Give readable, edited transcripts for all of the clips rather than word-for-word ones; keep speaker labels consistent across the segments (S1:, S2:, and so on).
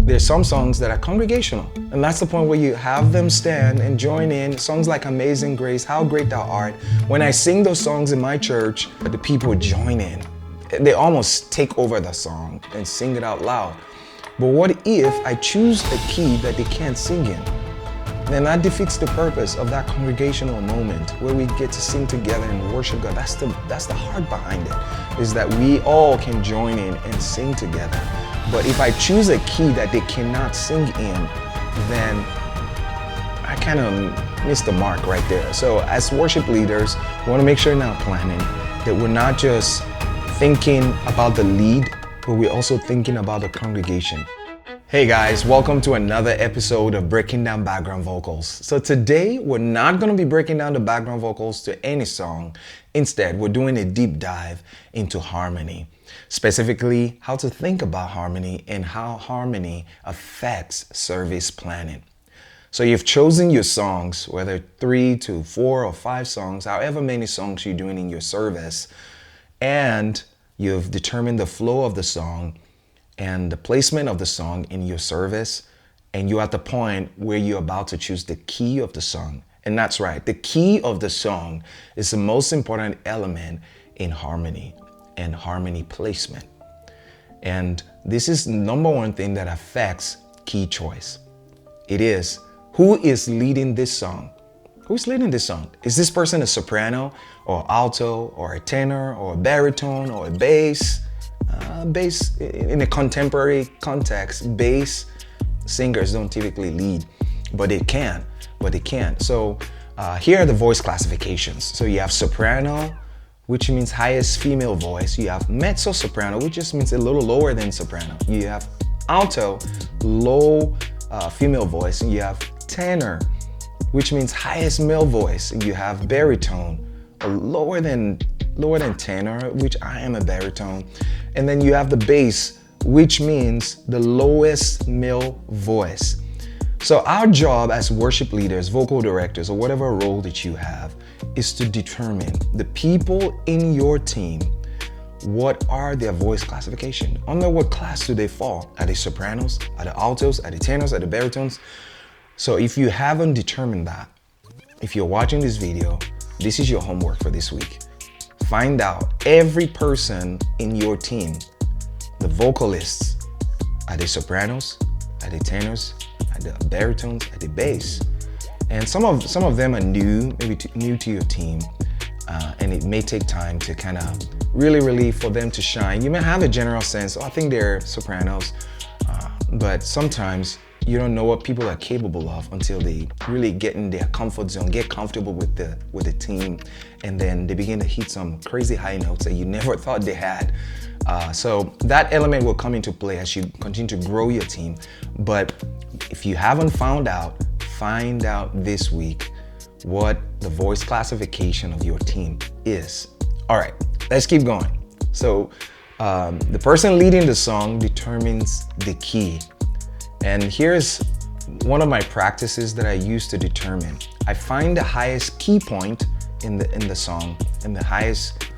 S1: There's some songs that are congregational, and that's the point where you have them stand and join in. Songs like Amazing Grace, How Great Thou Art. When I sing those songs in my church, the people join in. They almost take over the song and sing it out loud. But what if I choose a key that they can't sing in? Then that defeats the purpose of that congregational moment where we get to sing together and worship God. That's the heart behind it, is that we all can join in and sing together. But if I choose a key that they cannot sing in, then I kind of miss the mark right there. So as worship leaders, we want to make sure in our planning that we're not just thinking about the lead, but we're also thinking about the congregation. Hey guys, welcome to another episode of Breaking Down Background Vocals. So today, we're not going to be breaking down the background vocals to any song. Instead, we're doing a deep dive into harmony. Specifically, how to think about harmony and how harmony affects service planning. So you've chosen your songs, whether 3 to 4 or 5 songs, however many songs you're doing in your service, and you've determined the flow of the song and the placement of the song in your service, and you're at the point where you're about to choose the key of the song. And that's right, the key of the song is the most important element in harmony and harmony placement. And this is the number one thing that affects key choice. It is, who is leading this song? Who's leading this song? Is this person a soprano or alto or a tenor or a baritone or a bass? Bass, in a contemporary context, bass singers don't typically lead, but they can. So here are the voice classifications. So you have soprano, which means highest female voice. You have mezzo soprano, which just means a little lower than soprano. You have alto, low female voice. And you have tenor, which means highest male voice. And you have baritone, lower than tenor, which I am a baritone. And then you have the bass, which means the lowest male voice. So our job as worship leaders, vocal directors, or whatever role that you have, is to determine the people in your team, what are their voice classification? Under what class do they fall? Are they sopranos? Are they altos? Are they tenors? Are they baritones? So if you haven't determined that, if you're watching this video, this is your homework for this week. Find out every person in your team, the vocalists, are they sopranos? Are they tenors? Are they baritones? Are they bass? And some of them are new, maybe new to your team, and it may take time to kind of really for them to shine. You may have a general sense, I think they're sopranos, but sometimes you don't know what people are capable of until they really get in their comfort zone, get comfortable with the team, and then they begin to hit some crazy high notes that you never thought they had. So that element will come into play as you continue to grow your team. But if you haven't found out, find out this week what the voice classification of your team is. All right, let's keep going. So the person leading the song determines the key. And here's one of my practices that I use to determine. I find the highest key point in the song and the highest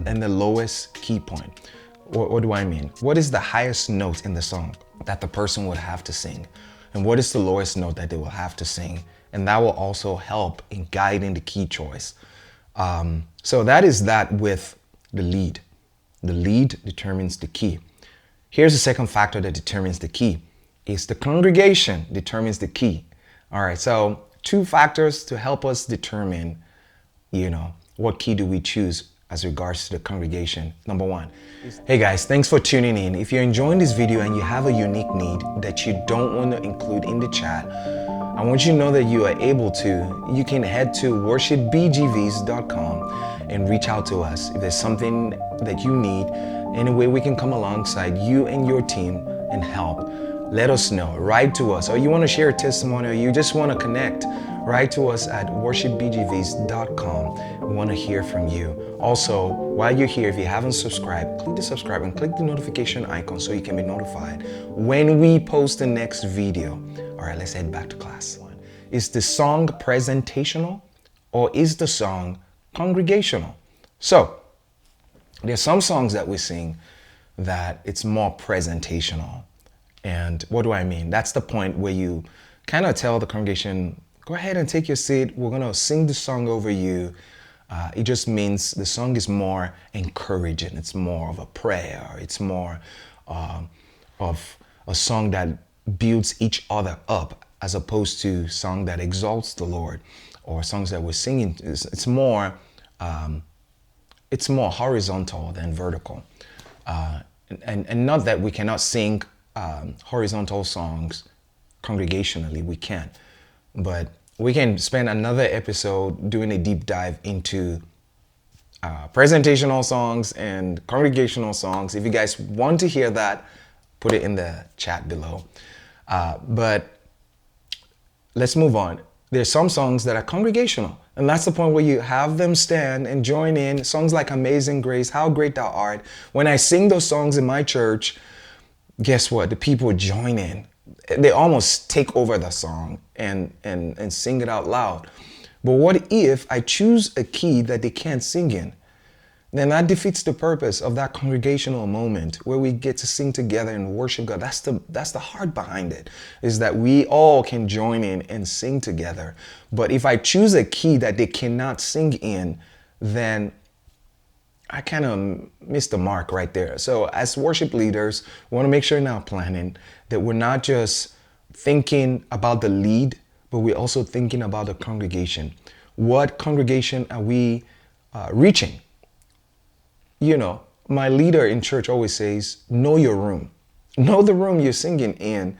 S1: and the lowest key point. What do I mean? What is the highest note in the song that the person would have to sing? And what is the lowest note that they will have to sing? And that will also help in guiding the key choice. So that is that with the lead. The lead determines the key. Here's the second factor that determines the key. Is the congregation determines the key. All right, so 2 factors to help us determine, what key do we choose as regards to the congregation. Number 1. Hey guys, thanks for tuning in. If you're enjoying this video and you have a unique need that you don't want to include in the chat, I want you to know that you are able to. You can head to worshipbgvs.com and reach out to us. If there's something that you need, any way we can come alongside you and your team and help, let us know. Write to us, or you want to share a testimony, or you just want to connect, write to us at worshipbgvs.com. We want to hear from you. Also, while you're here, if you haven't subscribed, click the subscribe and click the notification icon so you can be notified when we post the next video. All right, let's head back to class. Is the song presentational or is the song congregational? So, there's some songs that we sing that it's more presentational. And what do I mean? That's the point where you kind of tell the congregation, go ahead and take your seat. We're going to sing the song over you. It just means the song is more encouraging. It's more of a prayer. It's more of a song that builds each other up, as opposed to a song that exalts the Lord, or songs that we're singing. It's more horizontal than vertical. And not that we cannot sing horizontal songs congregationally, we can. But we can spend another episode doing a deep dive into presentational songs and congregational songs. If you guys want to hear that, put it in the chat below. But let's move on. There's some songs that are congregational, and that's the point where you have them stand and join in. Songs like Amazing Grace, How Great Thou Art. When I sing those songs in my church, guess what? The people join in. They almost take over the song and sing it out loud. But what if I choose a key that they can't sing in? Then that defeats the purpose of that congregational moment where we get to sing together and worship God. That's the heart behind it, is that we all can join in and sing together. But if I choose a key that they cannot sing in, then I kind of missed the mark right there. So as worship leaders, we want to make sure in our planning that we're not just thinking about the lead, but we're also thinking about the congregation. What congregation are we reaching? You know, my leader in church always says, know your room. Know the room you're singing in.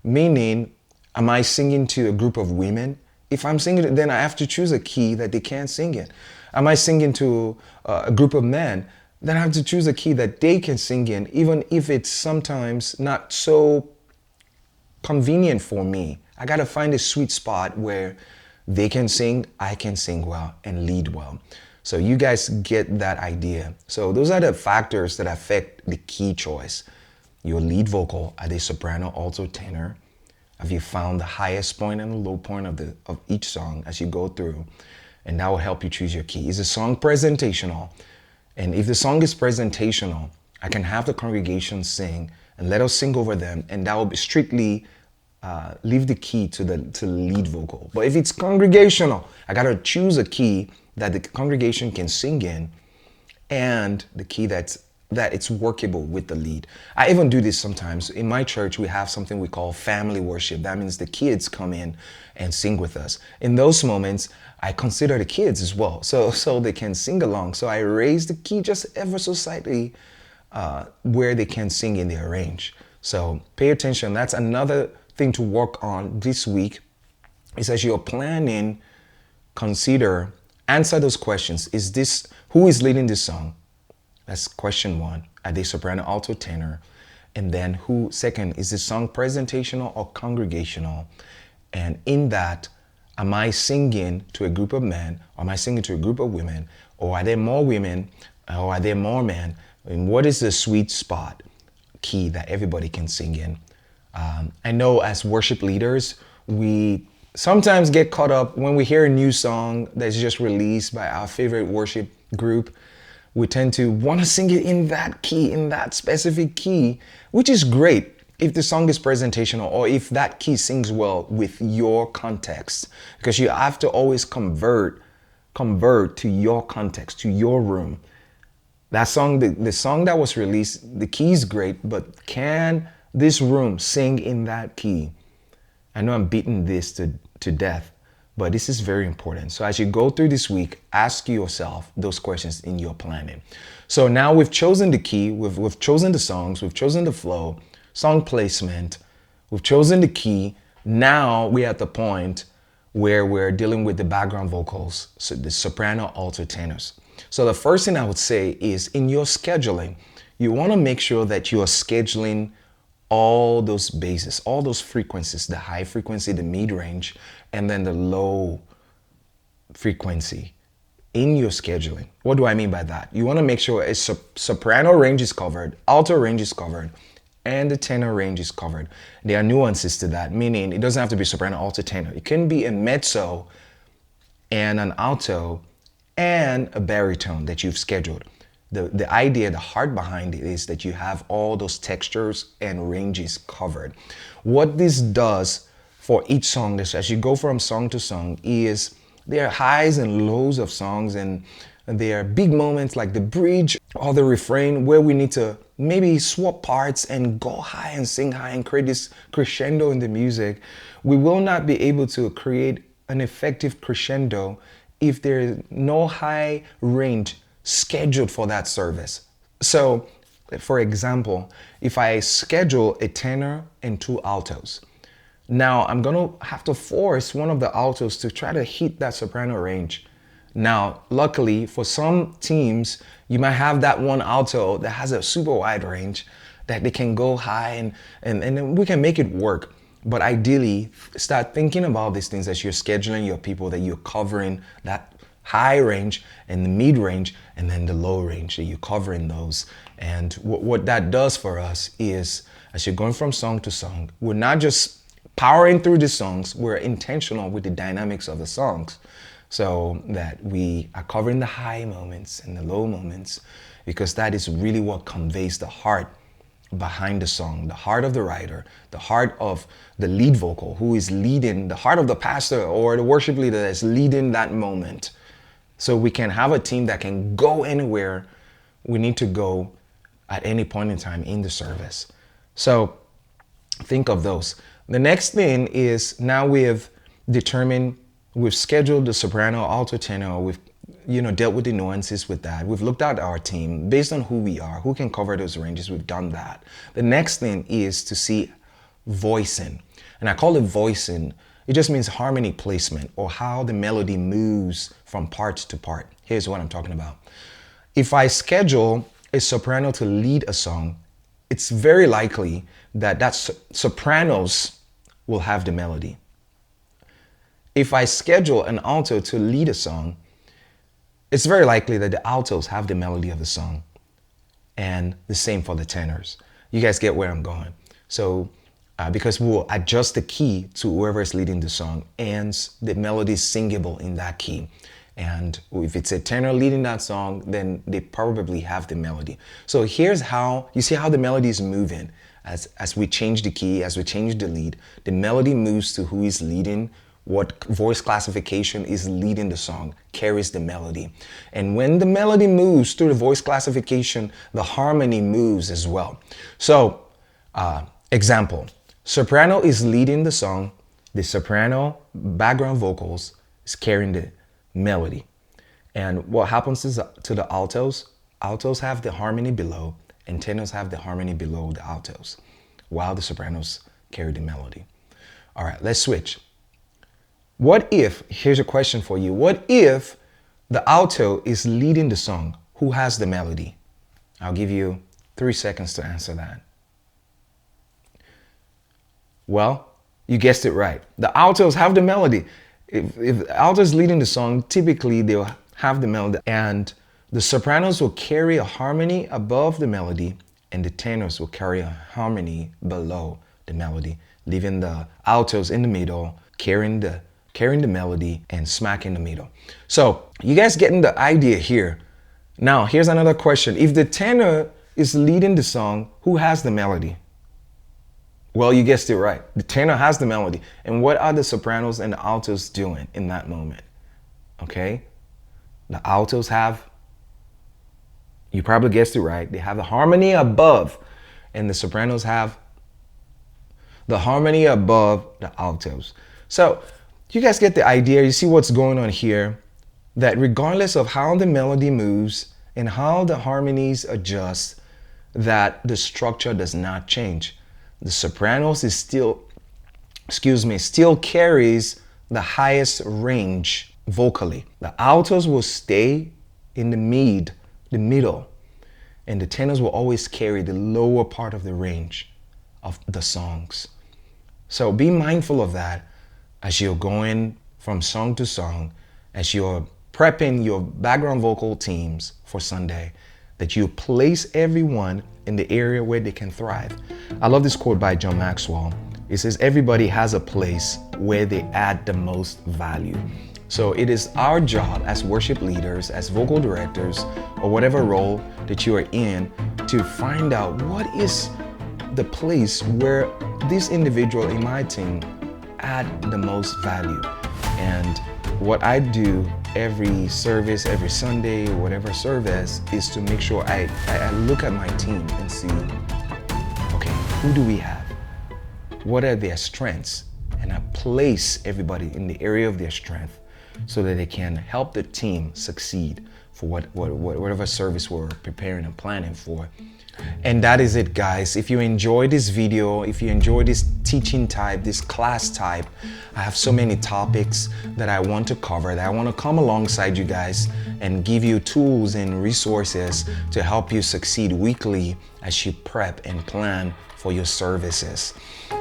S1: Meaning, am I singing to a group of women? If I'm singing, then I have to choose a key that they can't sing in. Am I singing to a group of men? Then I have to choose a key that they can sing in, even if it's sometimes not so convenient for me. I got to find a sweet spot where they can sing, I can sing well, and lead well. So you guys get that idea. So those are the factors that affect the key choice. Your lead vocal, are they soprano, alto, tenor? Have you found the highest point and the low point of each song as you go through? And that will help you choose your key. Is the song presentational? And if the song is presentational, I can have the congregation sing and let us sing over them, and that will be strictly leave the key to the lead vocal. But if it's congregational, I got to choose a key that the congregation can sing in, and the key that it's workable with the lead. I even do this sometimes. In my church, we have something we call family worship. That means the kids come in and sing with us. In those moments, I consider the kids as well, so they can sing along. So I raise the key just ever so slightly where they can sing in their range. So pay attention. That's another thing to work on this week, is as you're planning, answer those questions. Who is leading this song? That's question one. Are they soprano, alto, tenor? And then second, is the song presentational or congregational? And in that, am I singing to a group of men, or am I singing to a group of women? Or are there more women, or are there more men? And what is the sweet spot key that everybody can sing in? I know as worship leaders, we sometimes get caught up when we hear a new song that's just released by our favorite worship group. We tend to want to sing it in that key, in that specific key, which is great if the song is presentational, or if that key sings well with your context, because you have to always convert to your context, to your room. That song, the song that was released, the key is great, but can this room sing in that key? I know I'm beating this to death, but this is very important. So as you go through this week, ask yourself those questions in your planning. So now we've chosen the key, we've chosen the songs, we've chosen the flow, song placement, we've chosen the key. Now we're at the point where we're dealing with the background vocals, so the soprano, alto, tenors. So the first thing I would say is, in your scheduling, you want to make sure that you are scheduling all those bases, all those frequencies, the high frequency, the mid-range, and then the low frequency in your scheduling. What do I mean by that? You want to make sure a soprano range is covered, alto range is covered, and the tenor range is covered. There are nuances to that, meaning it doesn't have to be soprano, alto, tenor. It can be a mezzo and an alto and a baritone that you've scheduled. The idea, the heart behind it is that you have all those textures and ranges covered. What this does for each song, as you go from song to song, is there are highs and lows of songs, and there are big moments like the bridge or the refrain where we need to maybe swap parts and go high and sing high and create this crescendo in the music. We will not be able to create an effective crescendo if there is no high range scheduled for that service. So, for example, if I schedule a tenor and 2 altos, now I'm gonna have to force one of the altos to try to hit that soprano range. Now, luckily for some teams, you might have that one alto that has a super wide range that they can go high and then we can make it work. But ideally, start thinking about these things as you're scheduling your people, that you're covering that high range and the mid range and then the low range, that you're covering those. And what that does for us is, as you're going from song to song, we're not just powering through the songs, we're intentional with the dynamics of the songs, so that we are covering the high moments and the low moments, because that is really what conveys the heart behind the song, the heart of the writer, the heart of the lead vocal who is leading, the heart of the pastor or the worship leader that's leading that moment. So we can have a team that can go anywhere we need to go at any point in time in the service. So think of those. The next thing is, now we've scheduled the soprano, alto, tenor, we've dealt with the nuances with that. We've looked at our team based on who we are, who can cover those ranges. We've done that. The next thing is to see voicing. And I call it voicing. It just means harmony placement, or how the melody moves from part to part. Here's what I'm talking about. If I schedule a soprano to lead a song, it's very likely that sopranos will have the melody. If I schedule an alto to lead a song, it's very likely that the altos have the melody of the song, and the same for the tenors. You guys get where I'm going. So because we'll adjust the key to whoever is leading the song, and the melody is singable in that key. And if it's a tenor leading that song, then they probably have the melody. So here's how, you see how the melody is moving. As we change the key, as we change the lead, the melody moves to who is leading, what voice classification is leading the song, carries the melody. And when the melody moves through the voice classification, the harmony moves as well. So, example, soprano is leading the song, the soprano background vocals is carrying the melody. And what happens is to the altos, altos have the harmony below, and tenors have the harmony below the altos, while the sopranos carry the melody. All right, let's switch. What if, here's a question for you, what if the alto is leading the song? Who has the melody? I'll give you 3 seconds to answer that. Well, you guessed it right. The altos have the melody. If the alto is leading the song, typically they'll have the melody, and the sopranos will carry a harmony above the melody, and the tenors will carry a harmony below the melody, leaving the altos in the middle, carrying the melody and smack in the middle. So you guys getting the idea here. Now, here's another question. If the tenor is leading the song, who has the melody? Well, you guessed it right. The tenor has the melody. And what are the sopranos and the altos doing in that moment? Okay? The altos have, you probably guessed it right, they have the harmony above, and the sopranos have the harmony above the altos. So you guys get the idea. You see what's going on here, that regardless of how the melody moves and how the harmonies adjust, that the structure does not change. The sopranos is still carries the highest range vocally. The altos will stay in the middle, and the tenors will always carry the lower part of the range of the songs. So be mindful of that as you're going from song to song, as you're prepping your background vocal teams for Sunday, that you place everyone in the area where they can thrive. I love this quote by John Maxwell. It says, everybody has a place where they add the most value. So it is our job as worship leaders, as vocal directors, or whatever role that you are in, to find out what is the place where this individual in my team add the most value. And what I do every service, every Sunday, whatever service, is to make sure I look at my team and see, okay, who do we have? What are their strengths? And I place everybody in the area of their strength so that they can help the team succeed for whatever service we're preparing and planning for. And that is it, guys. If you enjoyed this video, if you enjoy this teaching type, this class type, I have so many topics that I want to cover, that I want to come alongside you guys and give you tools and resources to help you succeed weekly as you prep and plan for your services.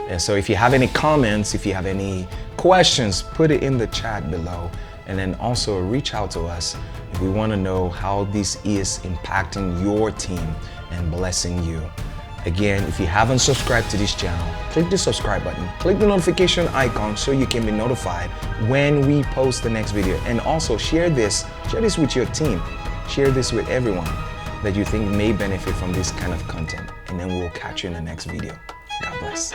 S1: And so if you have any comments, if you have any questions, put it in the chat below. And then also reach out to us if we want to know how this is impacting your team and blessing you. Again, if you haven't subscribed to this channel, click the subscribe button, click the notification icon so you can be notified when we post the next video. And also share this with your team. Share this with everyone that you think may benefit from this kind of content. And then we'll catch you in the next video. God bless.